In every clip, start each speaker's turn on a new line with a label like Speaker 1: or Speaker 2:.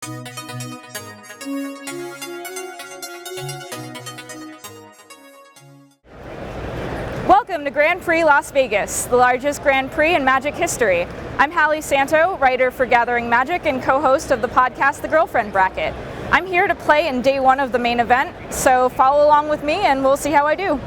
Speaker 1: Welcome to Grand Prix Las Vegas, the largest Grand Prix in Magic history. I'm Hallie Santo, writer for Gathering Magic and co-host of the podcast The Girlfriend Bracket. I'm here to play in day one of the main event, so follow along with me and we'll see how I do.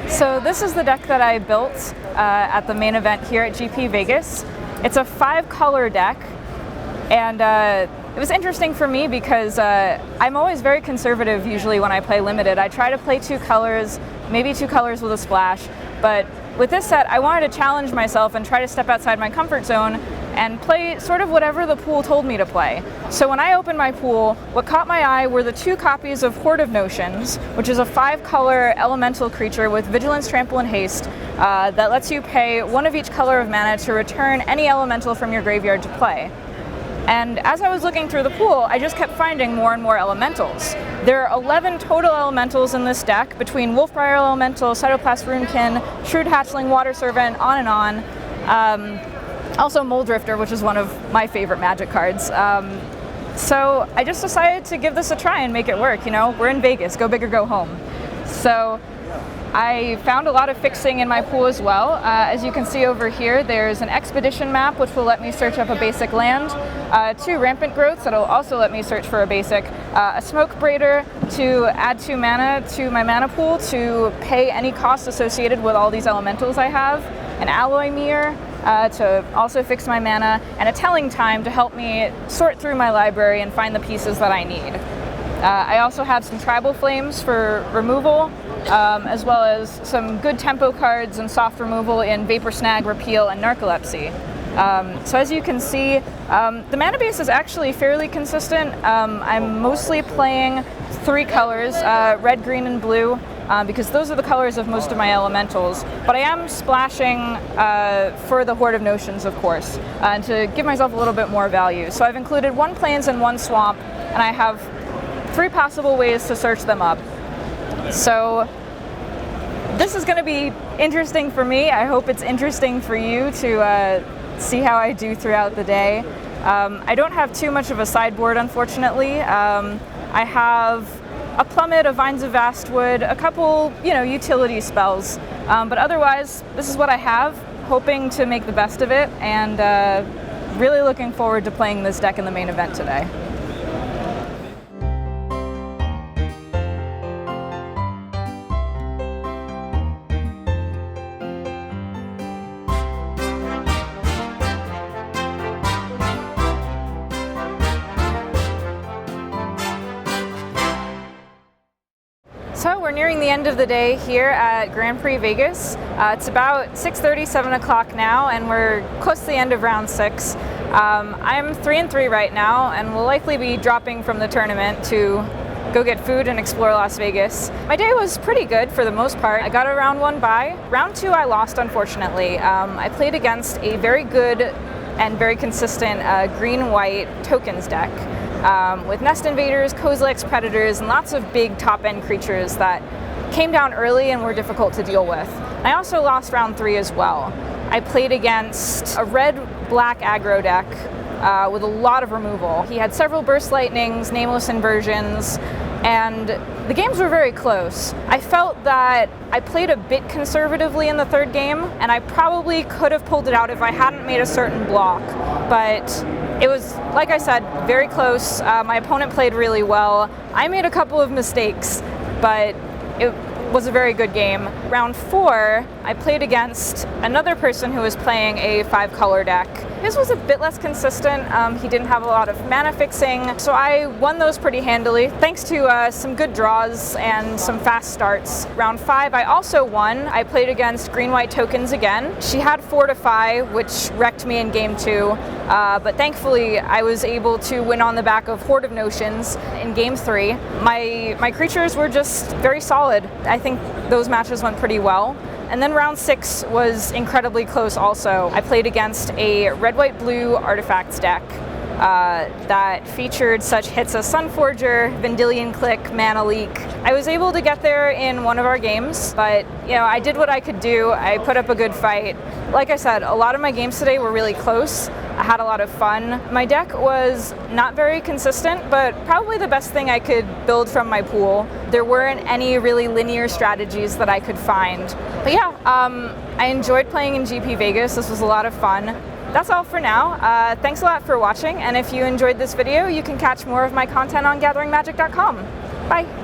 Speaker 1: So this is the deck that I built at the main event here at GP Vegas. It's a 5-color deck, and it was interesting for me because I'm always very conservative usually when I play limited. I try to play 2 colors, maybe 2 colors with a splash, but with this set I wanted to challenge myself and try to step outside my comfort zone and play sort of whatever the pool told me to play. So when I opened my pool, what caught my eye were the 2 copies of Horde of Notions, which is a 5-color elemental creature with Vigilance, Trample, and Haste that lets you pay 1 of each color of mana to return any elemental from your graveyard to play. And as I was looking through the pool, I just kept finding more and more elementals. There are 11 total elementals in this deck between Wolfbriar Elemental, Cytoplast Root-Kin, Shrewd Hatchling, Water Servant, on and on. Also Mulldrifter, which is one of my favorite Magic cards. So I just decided to give this a try and make it work. You know, we're in Vegas, go big or go home. So I found a lot of fixing in my pool as well. As you can see over here, there's an Expedition map, which will let me search up a basic land, 2 Rampant Growths that'll also let me search for a basic, a Smokebraider to add 2 mana to my mana pool to pay any costs associated with all these elementals I have, an Alloy Myr to also fix my mana, and a Telling Time to help me sort through my library and find the pieces that I need. I also have some Tribal Flames for removal, as well as some good tempo cards and soft removal in Vapor Snage, Repeal, and Narcolepsy. So as you can see, the mana base is actually fairly consistent. I'm mostly playing 3 colors, red, green, and blue, because those are the colors of most of my elementals. But I am splashing for the Horde of Notions, of course, and to give myself a little bit more value. So I've included 1 plains and 1 swamp, and I have 3 possible ways to search them up. So this is going to be interesting for me. I hope it's interesting for you to see how I do throughout the day. I don't have too much of a sideboard, unfortunately. I have a Plummet, a Vines of Vastwood, a couple, utility spells. But otherwise, this is what I have, hoping to make the best of it, and really looking forward to playing this deck in the main event today. So we're nearing the end of the day here at Grand Prix Vegas. It's about 6:30, 7 o'clock now, and we're close to the end of round 6. I'm 3-3 right now, and will likely be dropping from the tournament to go get food and explore Las Vegas. My day was pretty good for the most part. I got a round 1 bye. Round 2 I lost, unfortunately. I played against a very good and very consistent green-white tokens deck. With Nest Invaders, Kozilek's Predators, and lots of big top-end creatures that came down early and were difficult to deal with. I also lost round 3 as well. I played against a red-black aggro deck with a lot of removal. He had several Burst Lightnings, Nameless Inversions, and the games were very close. I felt that I played a bit conservatively in the 3rd game, and I probably could have pulled it out if I hadn't made a certain block, but it was, like I said, very close. My opponent played really well. I made a couple of mistakes, but it was a very good game. Round 4, I played against another person who was playing a 5-color deck. His was a bit less consistent. He didn't have a lot of mana fixing, so I won those pretty handily, thanks to some good draws and some fast starts. Round 5, I also won. I played against green-white tokens again. She had Fortify, which wrecked me in game 2, but thankfully I was able to win on the back of Horde of Notions in game 3. My creatures were just very solid. I think those matches went pretty well. And then round 6 was incredibly close also. I played against a red-white-blue artifacts deck. that featured such hits as Sunforger, Vendilion Click, Mana Leak. I was able to get there in one of our games, but I did what I could do. I put up a good fight. Like I said, a lot of my games today were really close. I had a lot of fun. My deck was not very consistent, but probably the best thing I could build from my pool. There weren't any really linear strategies that I could find. But yeah, I enjoyed playing in GP Vegas. This was a lot of fun. That's all for now. Thanks a lot for watching, and if you enjoyed this video, you can catch more of my content on GatheringMagic.com. Bye!